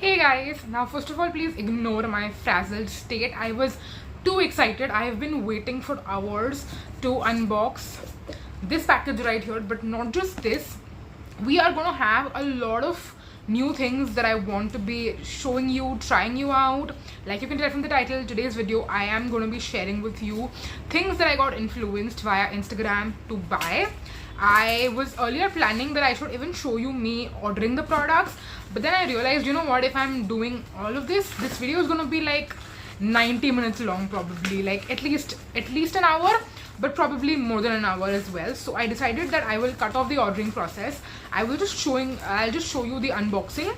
Hey guys, now first of all please ignore my frazzled state. I was too excited. I have been waiting for hours to unbox this package right here, but not just this. We are gonna have a lot of new things that I want to be showing you, trying you out. Like you can tell from the title, today's video I am gonna be sharing with you things that I got influenced via Instagram to buy. I was earlier planning that I should even show you me ordering the products, but then I realized, you know what, if I'm doing all of this video is gonna be like 90 minutes long, probably like at least an hour, but probably more than an hour as well. So I decided that I will cut off the ordering process. I'll just show you the unboxing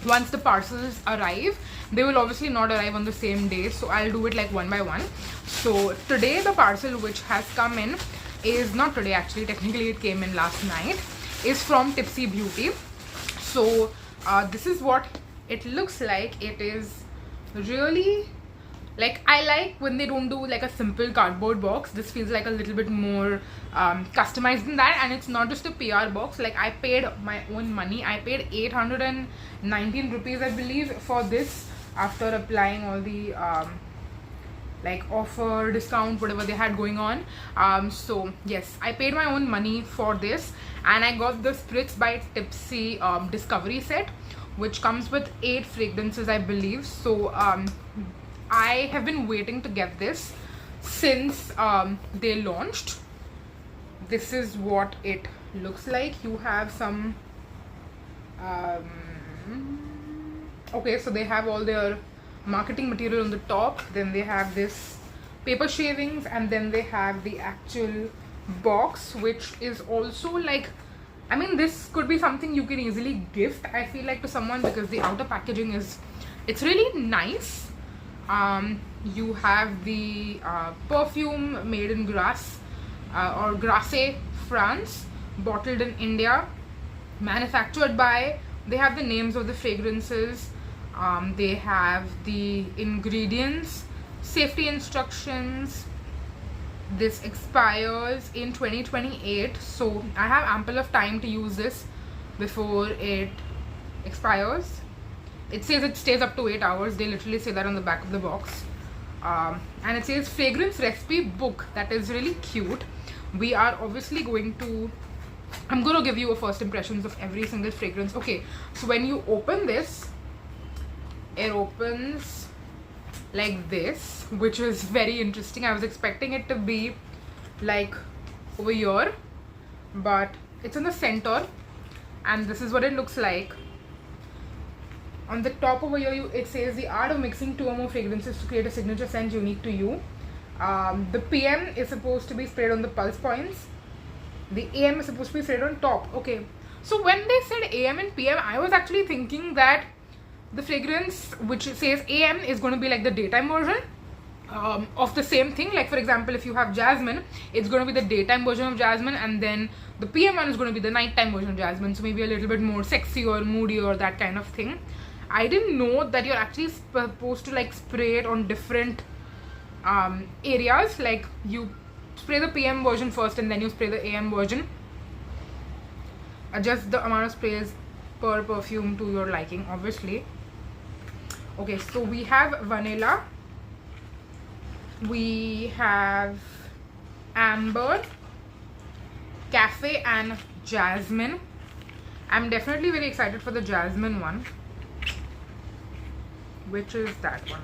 once the parcels arrive. They will obviously not arrive on the same day, so I'll do it like one by one. So today the parcel which has come in is not today, actually technically it came in last night, is from Typsy Beauty. So this is what it looks like. It is really, like, I like when they don't do like a simple cardboard box. This feels like a little bit more customized than that, and it's not just a PR box. Like, I paid my own money. I paid 819 rupees I believe for this, after applying all the like offer, discount, whatever they had going on. So yes, I paid my own money for this, and I got the Spritz by Tipsy discovery set, which comes with 8 fragrances I believe. So I have been waiting to get this since they launched. This is what it looks like. You have some okay, so they have all their marketing material on the top, then they have this paper shavings, and then they have the actual box, which is also like, I mean, this could be something you can easily gift, I feel like, to someone, because the outer packaging is, it's really nice. You have the perfume made in Grasse or Grasse, France, bottled in India, manufactured by, they have the names of the fragrances, they have the ingredients, safety instructions. This expires in 2028, so I have ample of time to use this before it expires. It says it stays up to 8 hours. They literally say that on the back of the box. And it says fragrance recipe book. That is really cute. We are obviously going to, I'm going to give you a first impressions of every single fragrance. Okay, so when you open this, it opens like this, which was very interesting. I was expecting it to be like over here, but it's in the center, and this is what it looks like. On the top over here, it says the art of mixing 2 or more fragrances to create a signature scent unique to you. The PM is supposed to be sprayed on the pulse points. The AM is supposed to be sprayed on top. Okay, so when they said AM and PM, I was actually thinking that the fragrance which says AM is going to be like the daytime version of the same thing. Like, for example, if you have jasmine, it's going to be the daytime version of jasmine, and then the PM one is going to be the nighttime version of jasmine, so maybe a little bit more sexy or moody or that kind of thing. I didn't know that you're actually supposed to like spray it on different areas. Like, you spray the PM version first and then you spray the AM version. Adjust the amount of sprays per perfume to your liking, obviously. Okay, so we have vanilla, we have amber, cafe, and jasmine. I'm definitely very excited for the jasmine one. Which is that one?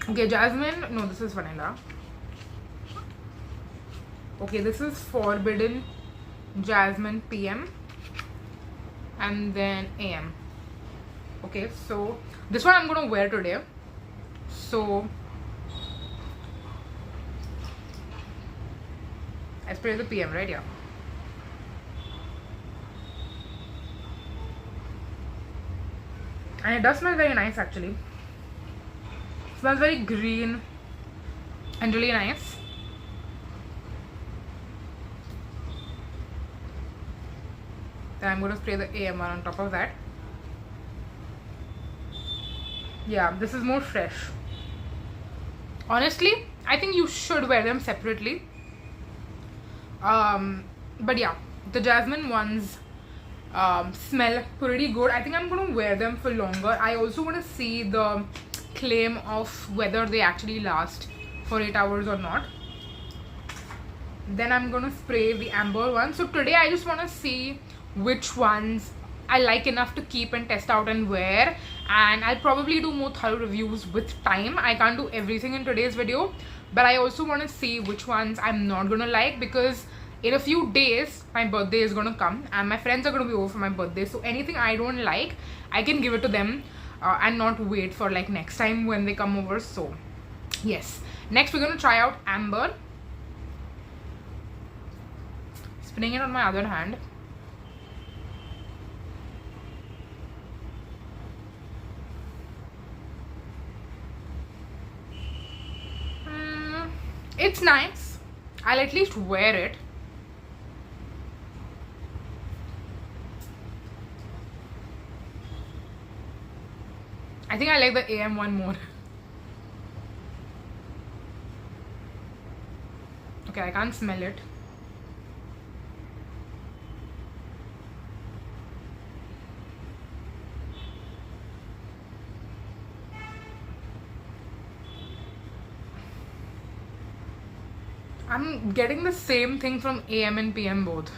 Okay, jasmine, no, this is vanilla. Okay, this is forbidden jasmine PM, and then AM. Okay, so this one I'm gonna wear today. So I spray the PM, right? Yeah. And it does smell very nice, actually. It smells very green and really nice. Then I'm going to spray the AM one on top of that. Yeah, this is more fresh. Honestly, I think you should wear them separately. But yeah, the jasmine ones smell pretty good. I think I'm going to wear them for longer. I also want to see the claim of whether they actually last for 8 hours or not. Then I'm going to spray the amber one. So today I just want to see which ones I like enough to keep and test out and wear, and I'll probably do more thorough reviews with time. I can't do everything in today's video, but I also want to see which ones I'm not gonna like, because in a few days my birthday is gonna come and my friends are gonna be over for my birthday. So anything I don't like, I can give it to them and not wait for like next time when they come over. So yes, next we're gonna try out amber. Spinning it on my other hand. It's nice. I'll at least wear it. I think I like the AM one more. Okay, I can't smell it. I'm getting the same thing from AM and PM both.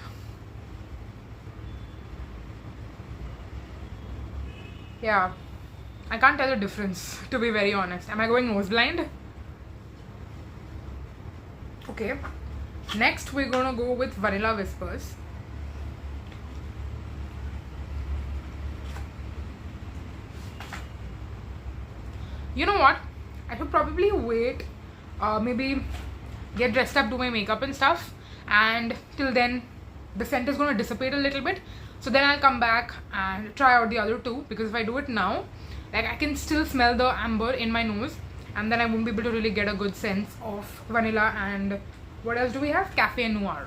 Yeah, I can't tell the difference, to be very honest. Am I going nose blind? Okay, next we're gonna go with Vanilla Whispers. You know what? I should probably wait, maybe get dressed up, do my makeup and stuff, and till then the scent is going to dissipate a little bit. So then I'll come back and try out the other two, because if I do it now, like, I can still smell the amber in my nose, and then I won't be able to really get a good sense of vanilla. And what else do we have? Cafe Noir.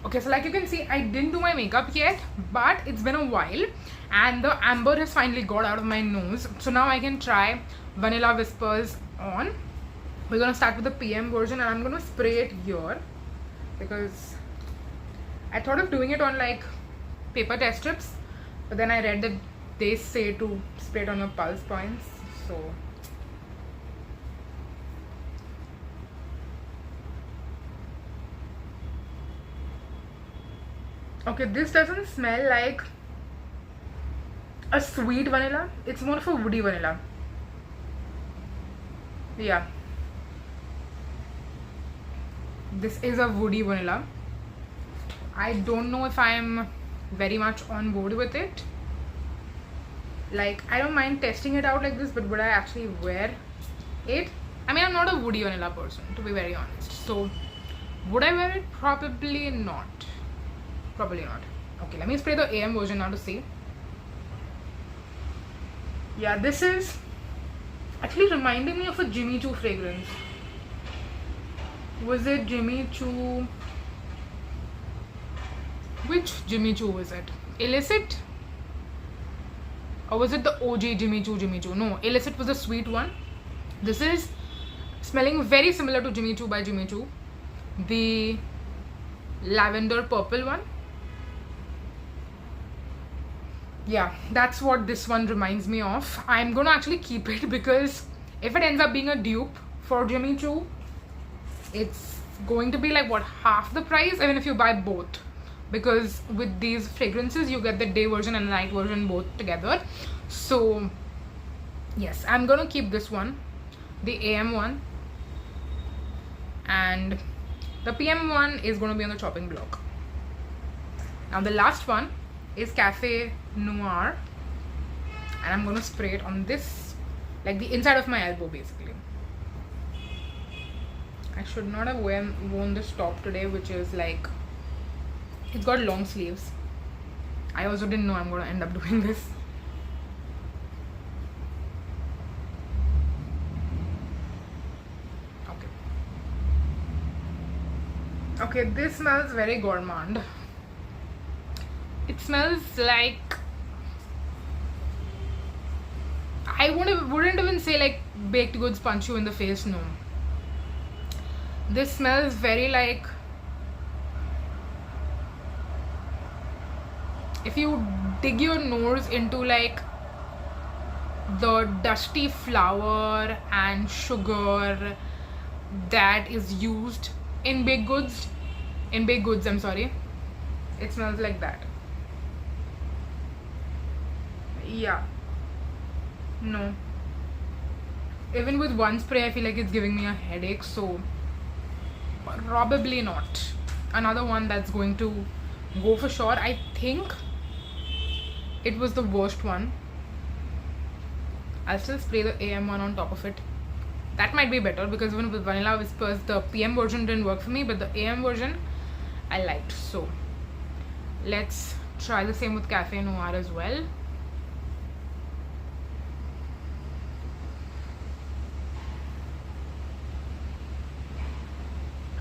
Okay, so like you can see, I didn't do my makeup yet, but it's been a while and the amber has finally got out of my nose. So now I can try Vanilla Whispers on. We're gonna start with the PM version, and I'm gonna spray it here because I thought of doing it on like paper test strips, but then I read that they say to spray it on your pulse points. So okay, this doesn't smell like a sweet vanilla, it's more of a woody vanilla. Yeah, this is a woody vanilla. I don't know if I'm very much on board with it. Like, I don't mind testing it out like this, but would I actually wear it? I mean, I'm not a woody vanilla person, to be very honest. So would I wear it? Probably not. Probably not. Okay, let me spray the AM version now to see. Yeah, this is actually reminding me of a Jimmy Choo fragrance. Was it Jimmy Choo? Which Jimmy Choo was it? Illicit? Or was it the OG Jimmy Choo? No, Illicit was the sweet one. This is smelling very similar to Jimmy Choo by Jimmy Choo. The lavender purple one. Yeah, that's what this one reminds me of. I'm gonna actually keep it because if it ends up being a dupe for Jimmy Choo, it's going to be like what, half the price, even if you buy both, because with these fragrances you get the day version and the night version both together. So yes, I'm gonna keep this one, the AM one, and the PM one is gonna be on the chopping block. Now the last one is Cafe Noir, and I'm gonna spray it on this, like the inside of my elbow basically. I should not have worn this top today, which is like, it's got long sleeves. I also didn't know I'm gonna end up doing this. Okay, this smells very gourmand. It smells like, I wouldn't even say like baked goods punch you in the face, no. This smells very like if you dig your nose into like the dusty flour and sugar that is used in baked goods, I'm sorry, it smells like that. Yeah, no, even with one spray I feel like it's giving me a headache, so probably not. Another one that's going to go for sure. I think it was the worst one. I'll still spray the AM one on top of it. That might be better because even with Vanilla Whispers the PM version didn't work for me, but the AM version I liked. So let's try the same with Cafe Noir as well.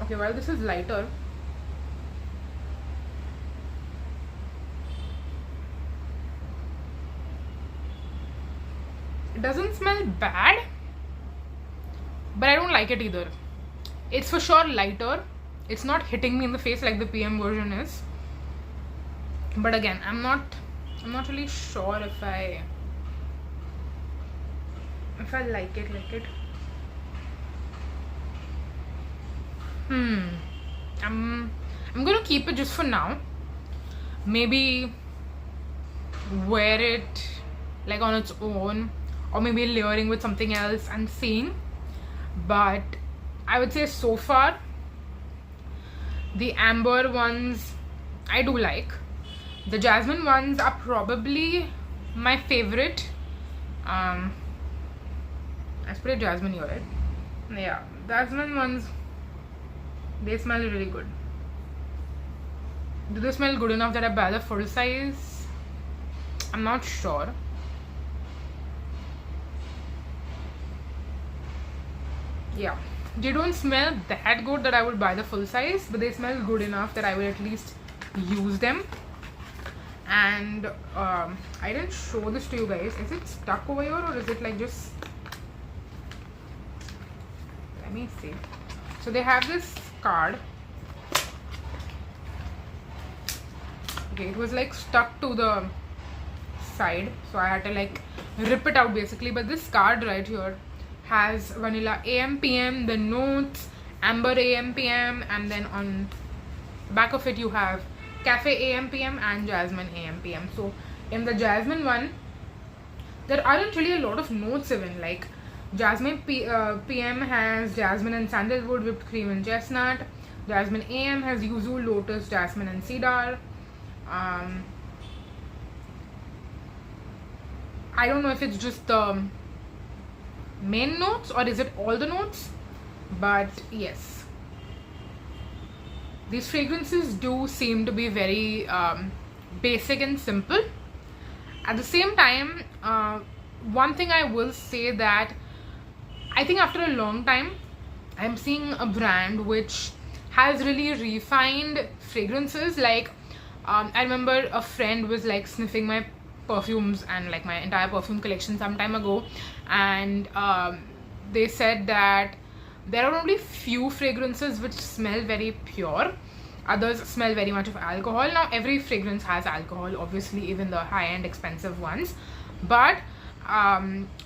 Okay, while this is lighter, it doesn't smell bad, but I don't like it either. It's for sure lighter. It's not hitting me in the face like the PM version is. But again, I'm not really sure if I like it. I'm gonna keep it just for now. Maybe wear it like on its own, or maybe layering with something else and seeing. But I would say so far the amber ones I do like. The jasmine ones are probably my favorite. I sprayed jasmine here, right? Yeah, jasmine ones, they smell really good. Do they smell good enough that I buy the full size? I'm not sure. Yeah, they don't smell that good that I would buy the full size, but they smell good enough that I will at least use them. And I didn't show this to you guys. Is it stuck over here or is it like just... Let me see. So they have this card. Okay, it was like stuck to the side, so I had to like rip it out basically. But this card right here has vanilla AM PM, the notes, amber AM PM, and then on back of it you have cafe AM PM and jasmine AM PM. So in the jasmine one there aren't really a lot of notes even. Like jasmine PM has jasmine and sandalwood, whipped cream and chestnut. Jasmine AM has yuzu, lotus, jasmine and cedar. I don't know if it's just the main notes or is it all the notes, but yes, these fragrances do seem to be very basic and simple. At the same time, one thing I will say that I think after a long time I'm seeing a brand which has really refined fragrances. Like I remember a friend was like sniffing my perfumes and like my entire perfume collection some time ago, and they said that there are only few fragrances which smell very pure. Others smell very much of alcohol. Now every fragrance has alcohol, obviously, even the high-end expensive ones, but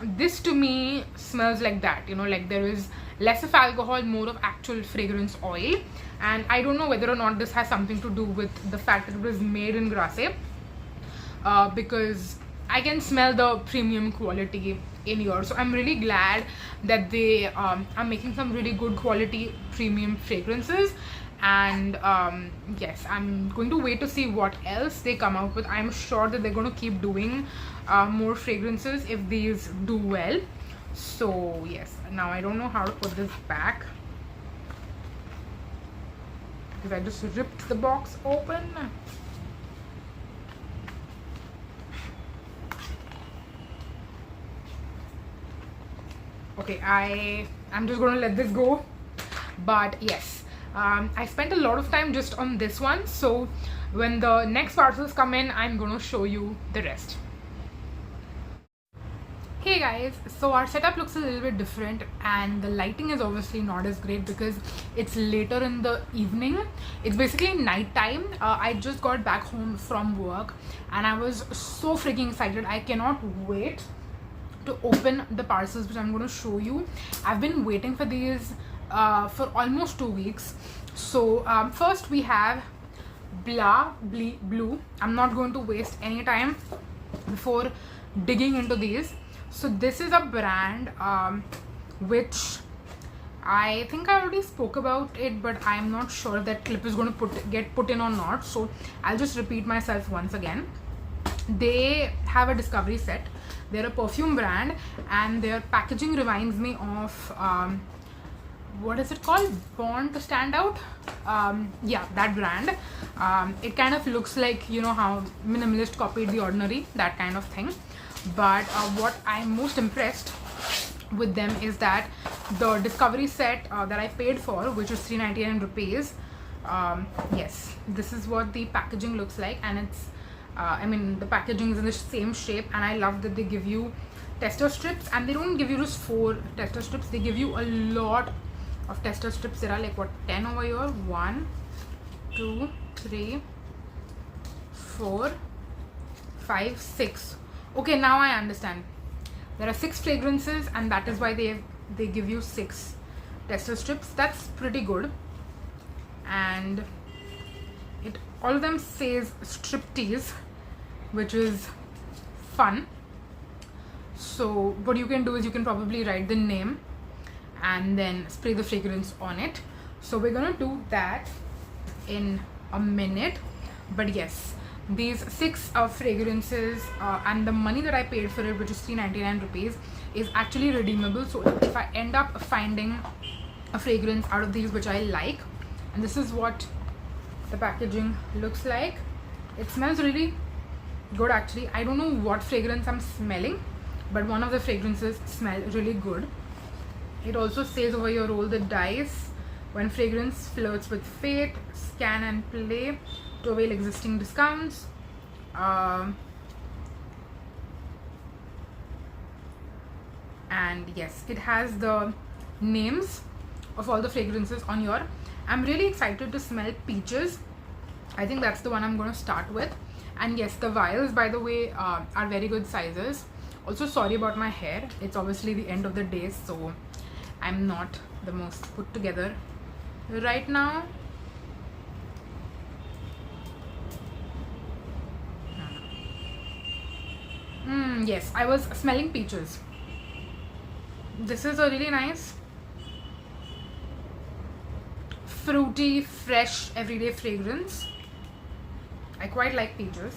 this to me smells like that, you know, like there is less of alcohol, more of actual fragrance oil. And I don't know whether or not this has something to do with the fact that it was made in Grasse, because I can smell the premium quality in here. So I'm really glad that they are making some really good quality premium fragrances. And yes, I'm going to wait to see what else they come out with. I'm sure that they're going to keep doing more fragrances if these do well. So yes, now I don't know how to put this back because I just ripped the box open. Okay, I'm just going to let this go. But yes, I spent a lot of time just on this one, so when the next parcels come in, I'm going to show you the rest. Hey guys, so our setup looks a little bit different and the lighting is obviously not as great because it's later in the evening. It's basically night time. I just got back home from work and I was so freaking excited. I cannot wait to open the parcels which I'm going to show you. I've been waiting for these for almost 2 weeks. So first we have Bla Bli Blu. I'm not going to waste any time before digging into these. So this is a brand which I think I already spoke about it, but I'm not sure if that clip is going to get put in or not. So I'll just repeat myself once again. They have a discovery set. They're a perfume brand and their packaging reminds me of what is it called? Born to Stand Out? Yeah, that brand. It kind of looks like, you know how Minimalist copied The Ordinary, that kind of thing. But what I'm most impressed with them is that the discovery set that I paid for, which is 399 rupees, yes, this is what the packaging looks like, and it's I mean the packaging is in the same shape, and I love that they give you tester strips, and they don't give you just 4 tester strips, they give you a lot of tester strips. There are like what, 10 over here. 1 2 3 4 5 6. Okay, now I understand. There are 6 fragrances and that is why they give you 6 tester strips. That's pretty good. And it all of them says striptease, which is fun. So what you can do is you can probably write the name and then spray the fragrance on it. So we're gonna do that in a minute. But yes, these 6 fragrances and the money that I paid for it, which is 399 rupees, is actually redeemable. So if I end up finding a fragrance out of these which I like, and this is what the packaging looks like. It smells really good actually. I don't know what fragrance I'm smelling, but one of the fragrances smell really good. It also says over here, roll the dice. When fragrance flirts with fate, scan and play to avail existing discounts. And yes, it has the names of all the fragrances on here. I'm really excited to smell peaches. I think that's the one I'm going to start with. And yes, the vials, by the way, are very good sizes. Also, sorry about my hair. It's obviously the end of the day, so I'm not the most put together right now. Yes, I was smelling peaches. This is a really nice fruity, fresh, everyday fragrance. I quite like peaches,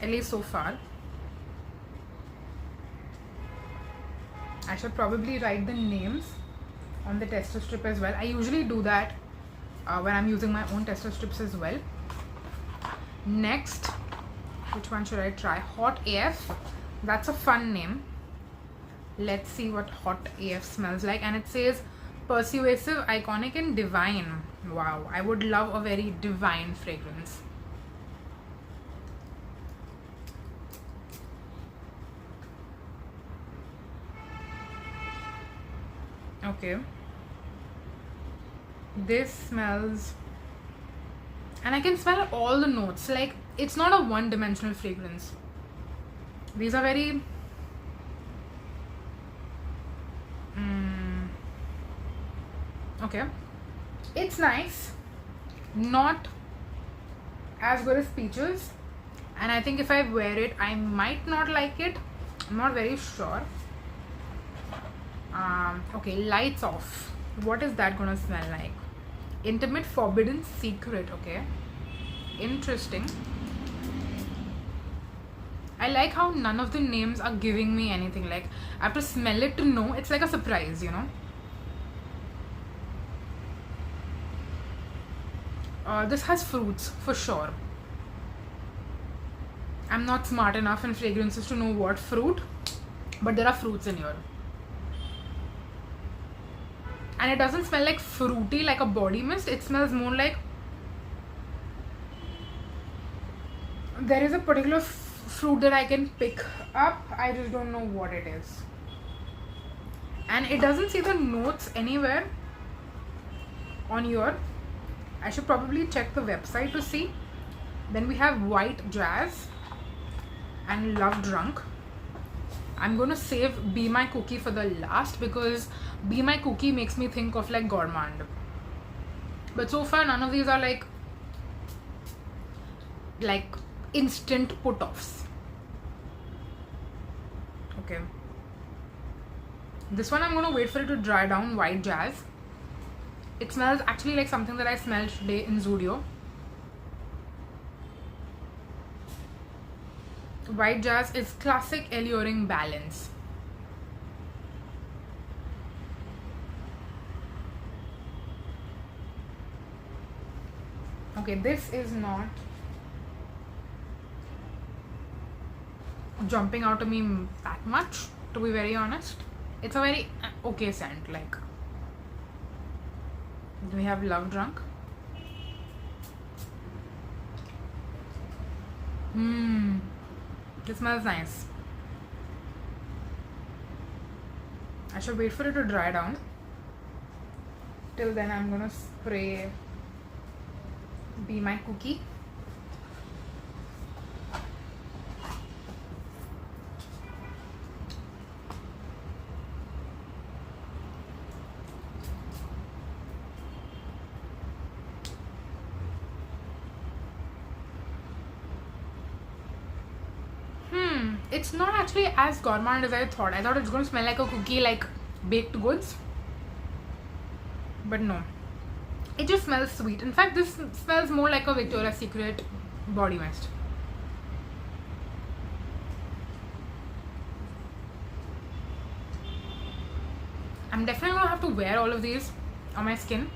at least so far. I should probably write the names on the tester strip as well. I usually do that when I'm using my own tester strips as well. Next, which one should I try? Hot AF. That's a fun name. Let's see what Hot AF smells like. And it says persuasive, iconic and divine. Wow, I would love a very divine fragrance. Okay, this smells, and I can smell all the notes. Like, it's not a one-dimensional fragrance. These are very okay, it's nice, not as good as peaches, and I think if I wear it I might not like it. I'm not very sure. Okay, lights off. What is that gonna smell like? Intimate, forbidden, secret. Okay, interesting. I like how none of the names are giving me anything. Like, I have to smell it to know. It's like a surprise, you know. This has fruits for sure. I'm not smart enough in fragrances to know what fruit, but there are fruits in here. And it doesn't smell like fruity like a body mist. It smells more like, there is a particular fruit that I can pick up. I just don't know what it is. And it doesn't see the notes anywhere on here. I should probably check the website to see. Then we have White Jazz and Love Drunk. I'm going to save Be My Cookie for the last because Be My Cookie makes me think of like gourmand. But so far none of these are like instant put-offs. Okay. This one I'm going to wait for it to dry down, White Jazz. It smells actually like something that I smelled today in Zudio. White Jazz is classic alluring balance. Okay, this is not jumping out of me that much, to be very honest. It's a very okay scent. Like, we have Love Drunk. It smells nice. I should wait for it to dry down. Till then I'm gonna spray Be My Cookie. It's not actually as gourmand as I thought. I thought it's going to smell like a cookie, like baked goods. But no. It just smells sweet. In fact, this smells more like a Victoria's Secret body mist. I'm definitely going to have to wear all of these on my skin.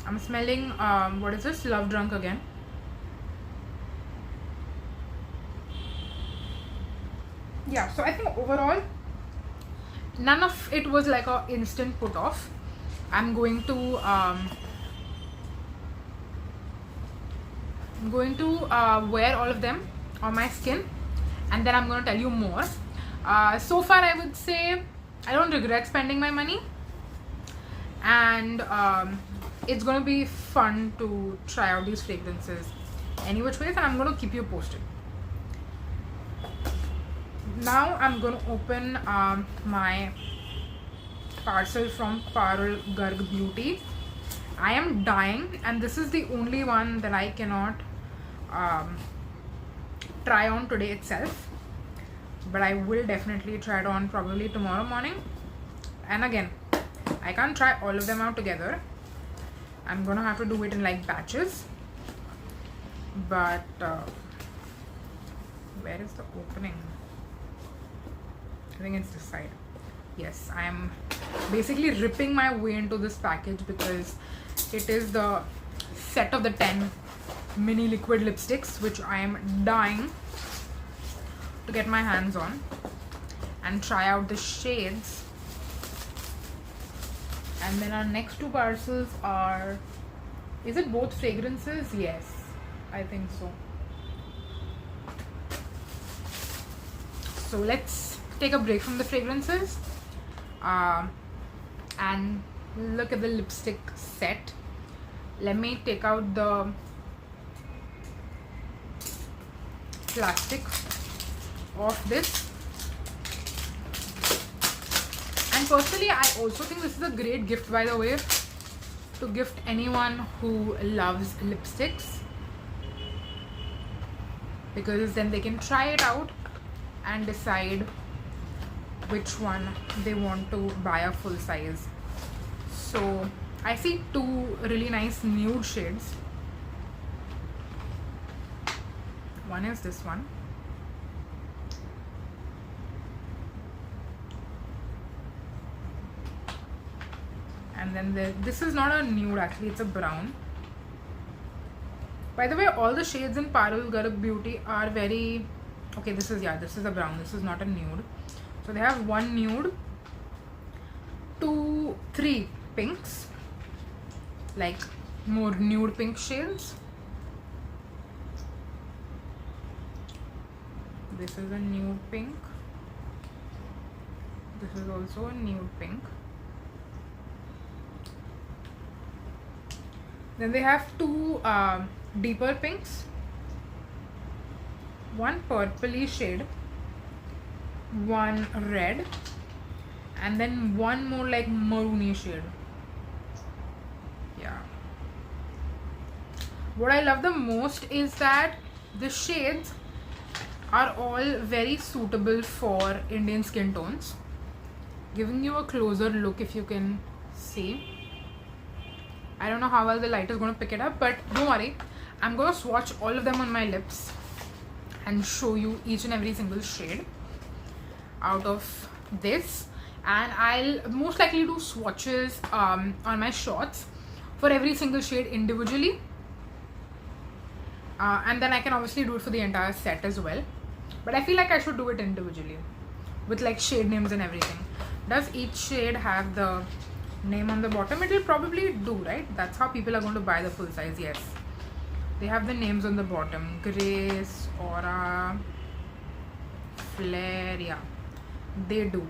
I'm smelling, what is this? Love Drunk again. Yeah, so I think overall, none of it was like a instant put off. I'm going to wear all of them on my skin, and then I'm going to tell you more. So far, I would say I don't regret spending my money, and it's going to be fun to try out these fragrances any which ways, and I'm going to keep you posted. Now I'm going to open my parcel from Parul Garg Beauty. I am dying, and this is the only one that I cannot try on today itself, but I will definitely try it on probably tomorrow morning. And again, I can't try all of them out together. I'm gonna have to do it in like batches. But where is the opening? I think it's this side. Yes, I am basically ripping my way into this package because it is the set of the 10 mini liquid lipsticks, which I am dying to get my hands on and try out the shades. And then our next two parcels are, is it both fragrances? Yes, I think so. So let's take a break from the fragrances and look at the lipstick set. Let me take out the plastic of this. And personally, I also think this is a great gift, by the way, to gift anyone who loves lipsticks, because then they can try it out and decide which one they want to buy a full size. So I see two really nice nude shades. One is this one. And then this is not a nude, actually it's a brown. By the way, all the shades in Parul Garg Beauty are very, okay, this is a brown, this is not a nude. So they have one nude, 2, 3 pinks, like more nude pink shades. This is a nude pink. This is also a nude pink. Then they have two deeper pinks, one purpley shade, one red, and then one more like maroony shade. Yeah. What I love the most is that the shades are all very suitable for Indian skin tones, giving you a closer look if you can see. I don't know how well the light is going to pick it up, but don't worry, I'm going to swatch all of them on my lips and show you each and every single shade out of this. And I'll most likely do swatches on my shorts for every single shade individually, and then I can obviously do it for the entire set as well, but I feel like I should do it individually with like shade names and everything. Does each shade have the name on the bottom? It will probably do, right? That's how people are going to buy the full size. Yes, they have the names on the bottom: Grace, Aura, Flare. Yeah, they do.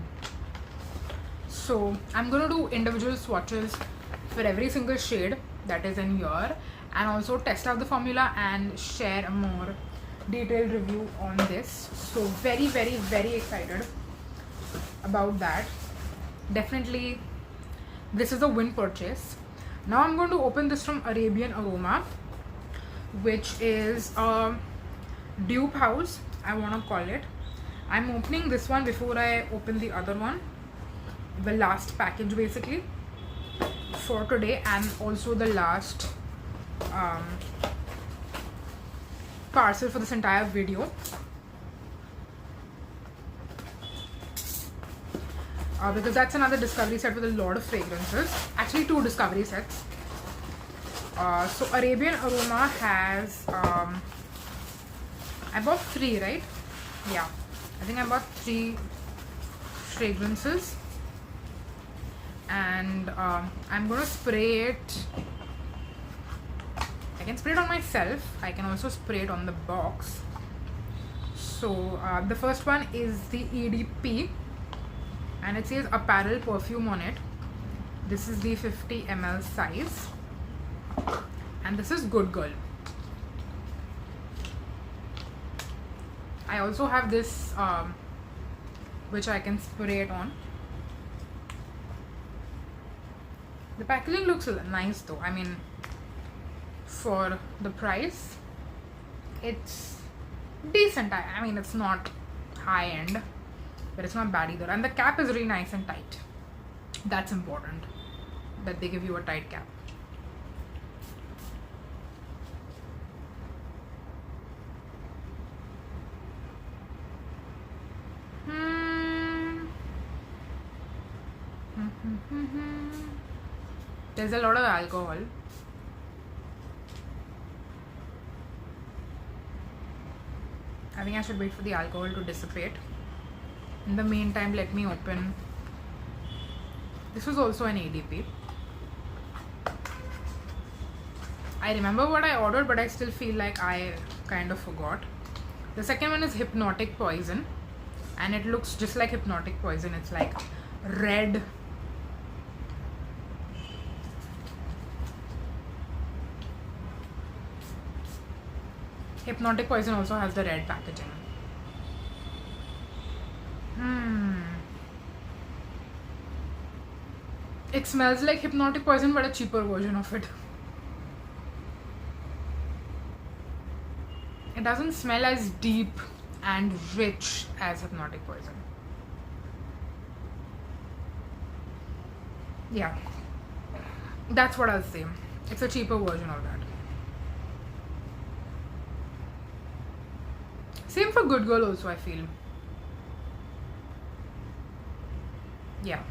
So I'm going to do individual swatches for every single shade that is in here, and also test out the formula and share a more detailed review on this. So very excited about that. Definitely this is a win purchase. Now I'm going to open this from Arabian Aroma, which is a dupe house, I want to call it. I'm opening this one before I open the other one, the last package basically for today, and also the last parcel for this entire video. Because that's another discovery set with a lot of fragrances, actually 2 discovery sets. So Arabian Aroma has I bought 3, right? Yeah, I think I bought 3 fragrances, and I'm gonna spray it. I can spray it on myself, I can also spray it on the box. So the first one is the EDP, and it says apparel perfume on it. This is the 50 ml size, and this is Good Girl. I also have this which I can spray it on. The packaging looks nice though. I mean, for the price it's decent. I mean, it's not high end, but it's not bad either, and the cap is really nice and tight. That's important, that they give you a tight cap. There's a lot of alcohol. I think I should wait for the alcohol to dissipate. In the meantime, let me open. This was also an EDP. I remember what I ordered, but I still feel like I kind of forgot. The second one is Hypnotic Poison, and it looks just like Hypnotic Poison. It's like red. Hypnotic Poison also has the red packaging. It smells like Hypnotic Poison, but a cheaper version of it. It doesn't smell as deep and rich as Hypnotic Poison. Yeah, that's what I'll say. It's a cheaper version of that. Same for Good Girl also, I feel. Yeah.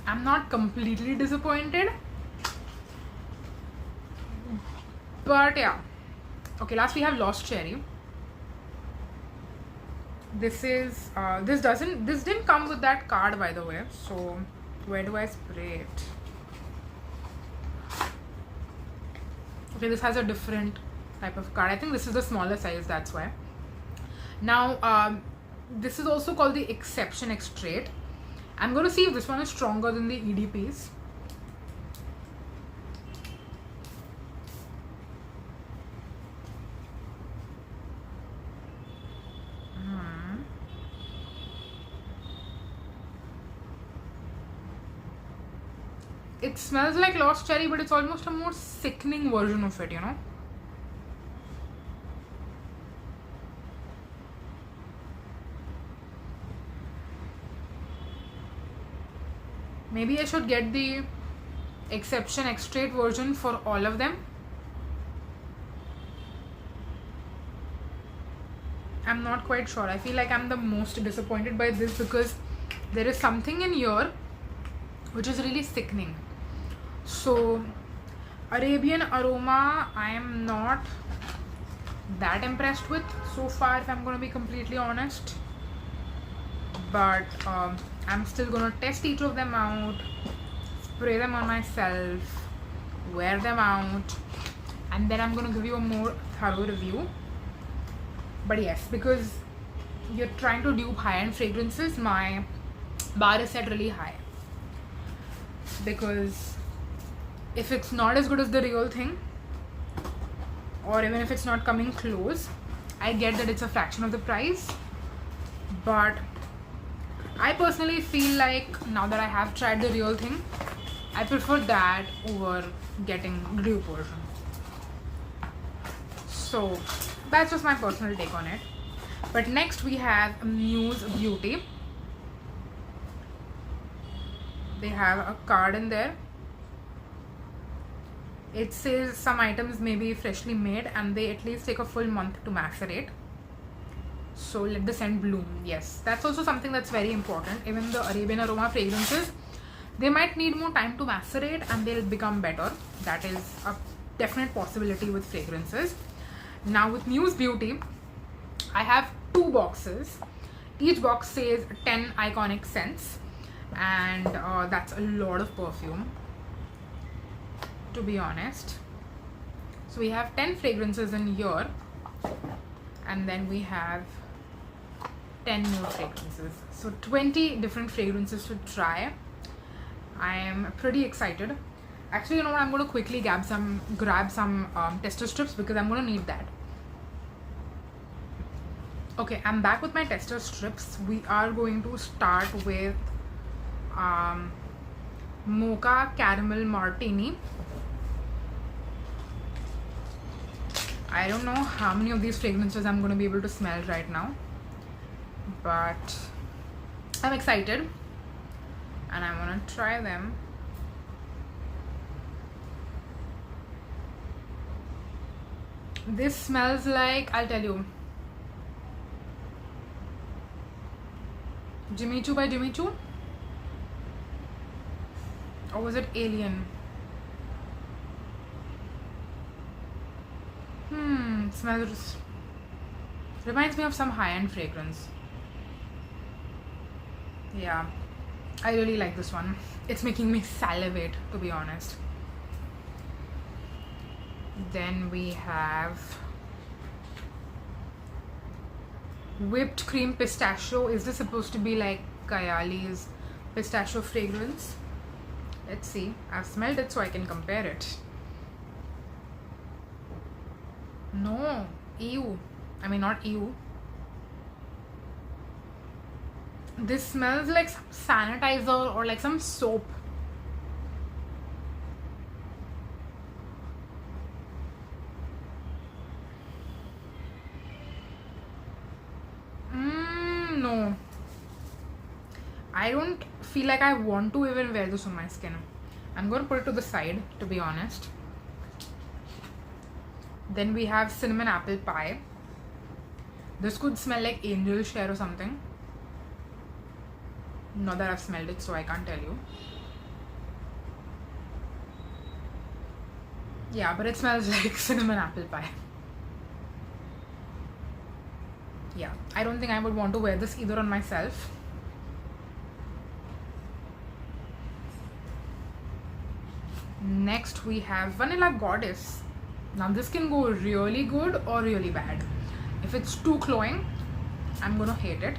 I'm not completely disappointed, but yeah. Okay, last we have Lost Cherry. This is this didn't come with that card, by the way. So where do I spray it? Okay, this has a different type of card. I think this is the smaller size, that's why. Now, this is also called the Exception Extrait. I'm going to see if this one is stronger than the EDPs. It smells like lost cherry, but it's almost a more sickening version of it, you know. Maybe I should get the Exception Extrait version for all of them. I'm not quite sure. I feel like I'm the most disappointed by this because there is something in here which is really sickening. So, Arabian Aroma, I am not that impressed with so far, if I'm going to be completely honest. But I'm still going to test each of them out, spray them on myself, wear them out, and then I'm going to give you a more thorough review. But yes, because you're trying to dupe high-end fragrances, my bar is set really high. Because if it's not as good as the real thing, or even if it's not coming close, I get that it's a fraction of the price. But I personally feel like now that I have tried the real thing, I prefer that over getting dupe version. So that's just my personal take on it. But next we have Muse Beauty. They have a card in there. It says some items may be freshly made and they at least take a full month to macerate. So let the scent bloom. Yes, that's also something that's very important. Even the Arabian Aroma fragrances, they might need more time to macerate and they'll become better. That is a definite possibility with fragrances. Now with Muse Beauty, I have 2 boxes. Each box says 10 iconic scents, and that's a lot of perfume, to be honest. So we have 10 fragrances in here, and then we have 10 more fragrances. So 20 different fragrances to try. I am pretty excited. Actually, you know what, I'm going to quickly grab some tester strips because I'm going to need that. Okay, I'm back with my tester strips. We are going to start with Mocha Caramel Martini. I don't know how many of these fragrances I'm going to be able to smell right now, but I'm excited and I want to try them. This smells like, I'll tell you, Jimmy Choo by Jimmy Choo, or was it Alien? Smells, reminds me of some high-end fragrance. Yeah, I really like this one. It's making me salivate, to be honest. Then we have Whipped Cream Pistachio. Is this supposed to be like Kayali's pistachio fragrance? Let's see. I've smelled it so I can compare it. No, ew. I mean, not ew. This smells like some sanitizer or like some soap. No. I don't feel like I want to even wear this on my skin. I'm going to put it to the side, to be honest. Then we have Cinnamon Apple Pie. This could smell like angel share or something. Not that I've smelled it, so I can't tell you. Yeah, but it smells like cinnamon apple pie. Yeah, I don't think I would want to wear this either on myself. Next we have Vanilla Goddess. Now this can go really good or really bad. If it's too cloying, I'm gonna hate it.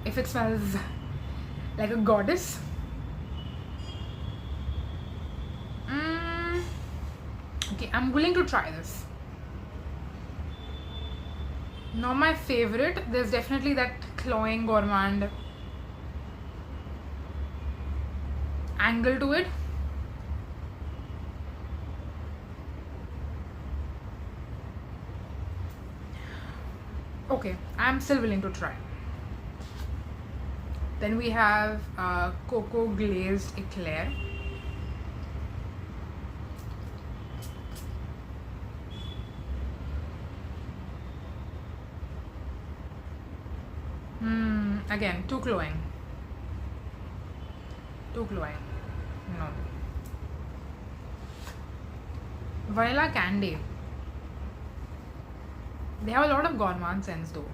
If it smells like a goddess, okay, I'm willing to try this. Not my favorite. There's definitely that cloying gourmand angle to it. Okay, I'm still willing to try. Then we have cocoa glazed eclair. Again, too cloying. Too cloying. No. Vanilla candy. They have a lot of gourmand scents though.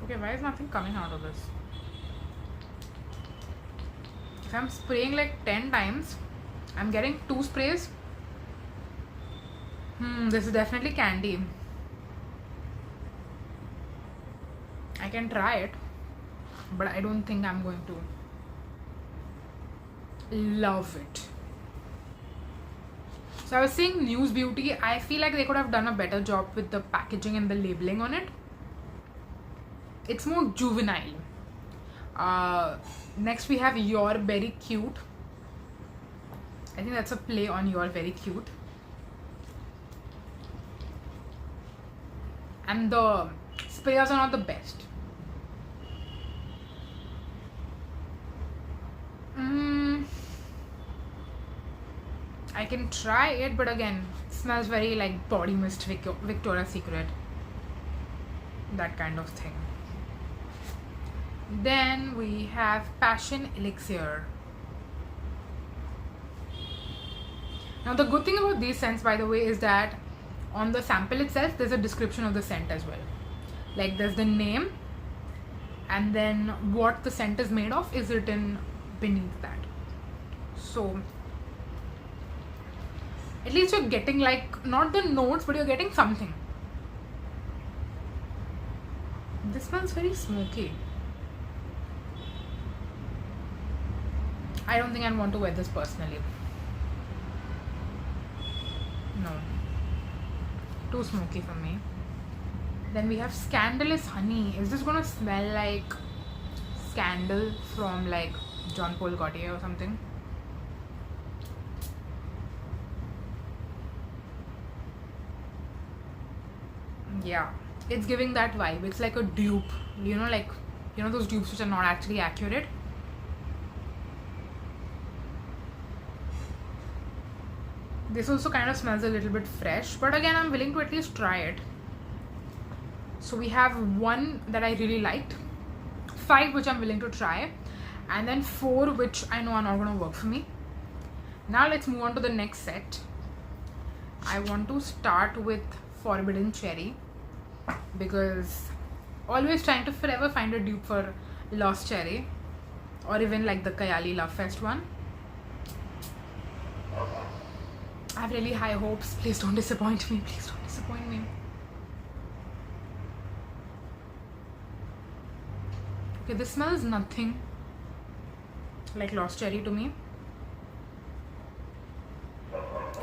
Okay, why is nothing coming out of this? If I'm spraying like 10 times, I'm getting 2 sprays. This is definitely candy. I can try it, but I don't think I'm going to love it. So I was saying Muse Beauty, I feel like they could have done a better job with the packaging and the labeling on it. It's more juvenile. Next we have You're Very Cute. I think that's a play on You're Very Cute. And the sprayers are not the best. I can try it, but again, it smells very like body mist, Victoria's Secret, that kind of thing. Then we have Passion Elixir. Now the good thing about these scents, by the way, is that on the sample itself there's a description of the scent as well. Like there's the name, and then what the scent is made of is written beneath that. So at least you're getting like not the notes, but you're getting something. This smells very smoky. I don't think I'd want to wear this personally. No, too smoky for me. Then we have Scandalous Honey. Is this gonna smell like Scandal from like Jean Paul Gaultier or something? Yeah, it's giving that vibe. It's like a dupe, you know, like, you know, those dupes which are not actually accurate. This also kind of smells a little bit fresh, but again, I'm willing to at least try it. So we have 1 that I really liked, 5 which I'm willing to try, and then 4 which I know are not going to work for me. Now let's move on to the next set. I want to start with Forbidden Cherry, because always trying to forever find a dupe for Lost Cherry, or even like the Kayali Love Fest one. I have really high hopes. Please don't disappoint me. Please don't disappoint me. Okay, this smells nothing like Lost Cherry to me.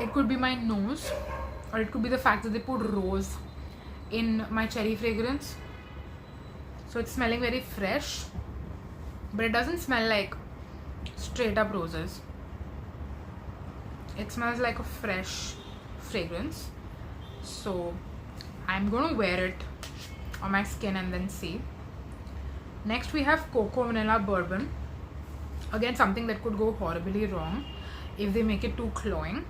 It could be my nose, or it could be the fact that they put rose in my cherry fragrance. So it's smelling very fresh, but it doesn't smell like straight up roses. It smells like a fresh fragrance. So I'm gonna wear it on my skin and then see. Next we have Cocoa Vanilla Bourbon. Again, something that could go horribly wrong if they make it too cloying.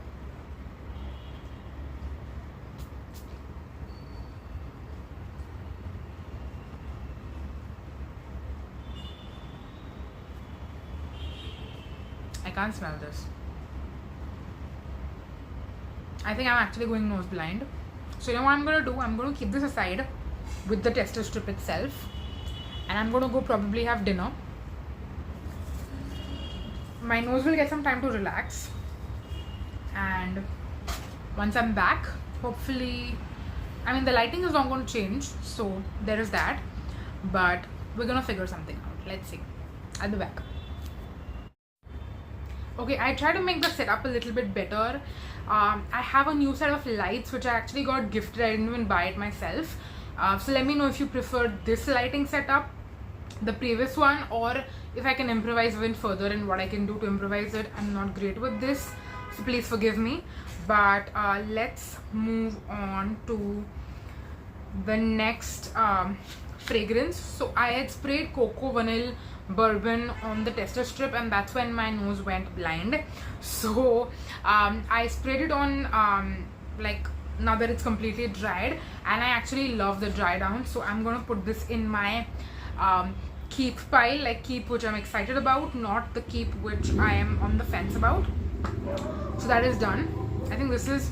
I can't smell this. I think I'm actually going nose blind. So you know what I'm going to do? I'm going to keep this aside with the tester strip itself, and I'm going to go probably have dinner. my nose will get some time to relax, and once I'm back, hopefully, I mean the lighting is not going to change, so there is that, but we're gonna figure something out. Let's see. I'll be back. Okay, I tried to make the setup a little bit better. I have a new set of lights which I actually got gifted. I didn't even buy it myself. So let me know if you prefer this lighting setup, the previous one, or if I can improvise even further and what I can do to improvise it. I'm not great with this, so please forgive me. But let's move on to the next fragrance. So I had sprayed cocoa vanilla bourbon on the tester strip, and that's when my nose went blind. So I sprayed it on like now that it's completely dried, and I actually love the dry down, so I'm gonna put this in my keep pile, like keep which I'm excited about, not the keep which I am on the fence about. So that is done. I think this is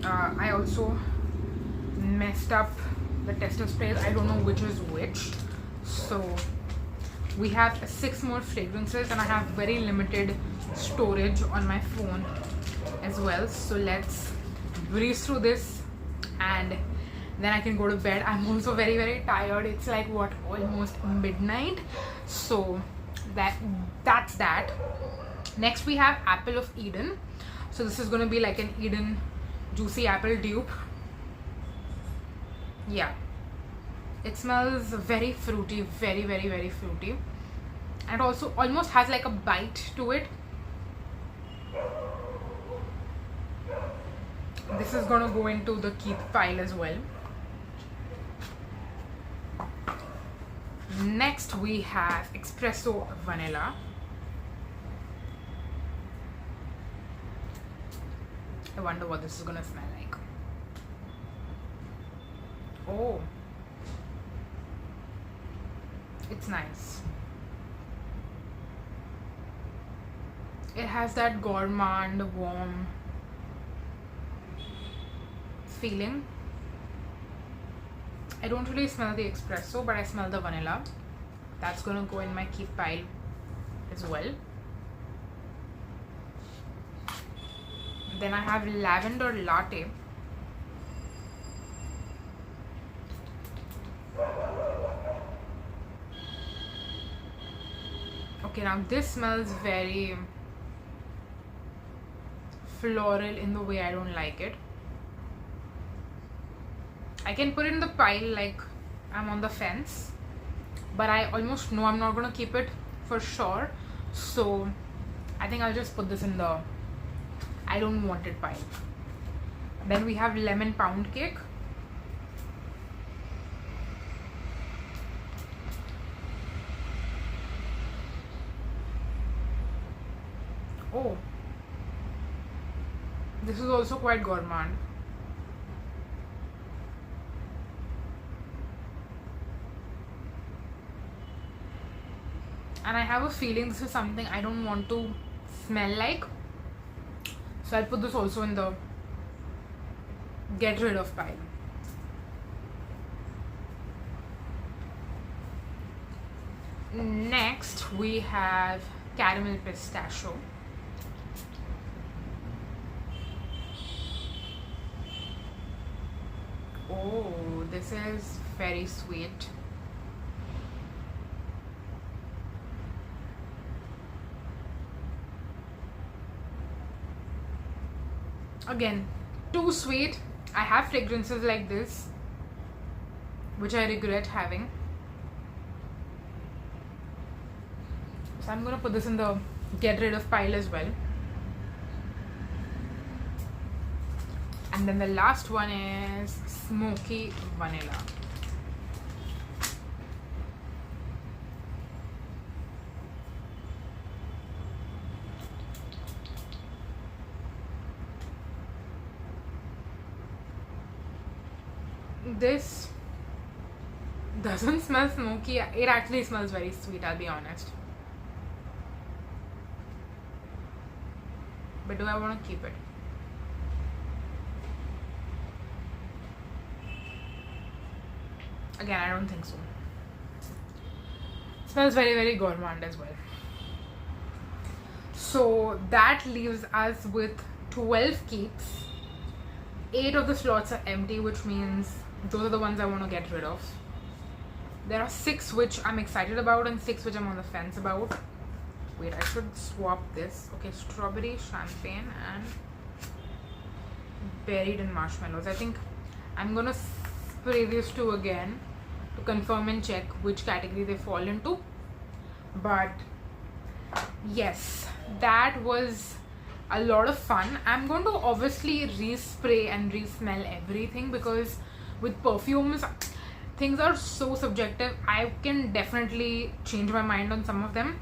I also messed up the tester sprays. I don't know which is which. So we have 6 more fragrances, and I have very limited storage on my phone as well. So let's breeze through this and then I can go to bed. I'm also very, very tired. It's like what, almost midnight. So that's that. Next we have Apple of Eden. So this is going to be like an Eden juicy apple dupe. Yeah, it smells very fruity, very, very, very fruity, and also almost has like a bite to it. This is gonna go into the keep pile as well. Next we have Espresso Vanilla. I wonder what this is gonna smell like. Oh, it's nice. It has that gourmand, warm feeling. I don't really smell the espresso, but I smell the vanilla. That's gonna go in my keep pile as well. Then I have Lavender Latte. Okay, now this smells very floral in the way I don't like it. I can put it in the pile like I'm on the fence, but I almost know I'm not gonna keep it for sure. So I think I'll just put this in the I don't want it pile. Then we have Lemon Pound Cake. Oh, this is also quite gourmand. And I have a feeling this is something I don't want to smell like. So I'll put this also in the get rid of pile. Next we have Caramel Pistachio. Oh, this is very sweet. Again, too sweet. I have fragrances like this which I regret having. So I'm gonna put this in the get rid of pile as well. And then the last one is Smoky Vanilla. This doesn't smell smoky. It actually smells very sweet, I'll be honest. But do I want to keep it? Again, I don't think so. It smells very, very gourmand as well. So that leaves us with 12 cakes. 8 of the slots are empty, which means those are the ones I want to get rid of. There are 6 which I'm excited about and 6 which I'm on the fence about. Wait, I should swap this. Okay, strawberry, champagne, and buried in marshmallows. I think I'm gonna spray these 2 again to confirm and check which category they fall into. But yes, that was a lot of fun. I'm going to obviously respray and re-smell everything, because with perfumes things are so subjective. I can definitely change my mind on some of them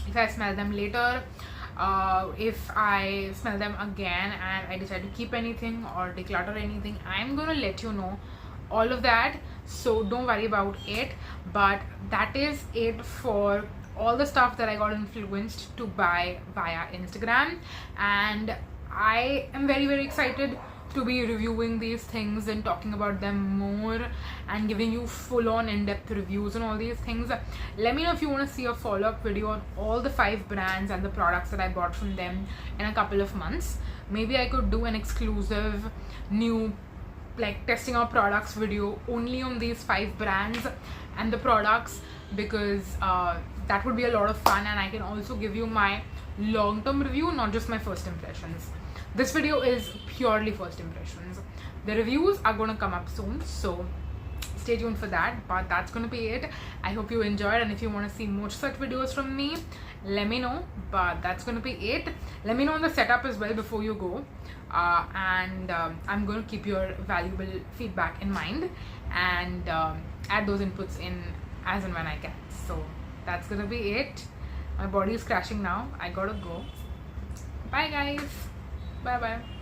if I smell them later. If I smell them again and I decide to keep anything or declutter anything, I'm gonna let you know all of that, so don't worry about it. But that is it for all the stuff that I got influenced to buy via Instagram, and I am very, very excited to be reviewing these things and talking about them more and giving you full-on in-depth reviews on all these things. Let me know if you want to see a follow-up video on all the 5 brands and the products that I bought from them in a couple of months. Maybe I could do an exclusive new like testing out products video only on these 5 brands and the products, because that would be a lot of fun, and I can also give you my long-term review, not just my first impressions. This video is purely first impressions. The reviews are going to come up soon, so stay tuned for that. But that's going to be it. I hope you enjoyed, and if you want to see more such videos from me, let me know. But that's going to be it. Let me know on the setup as well before you go, and I'm going to keep your valuable feedback in mind and add those inputs in as and when I can. So that's going to be it. My body is crashing now. I gotta go. Bye guys. Bye bye.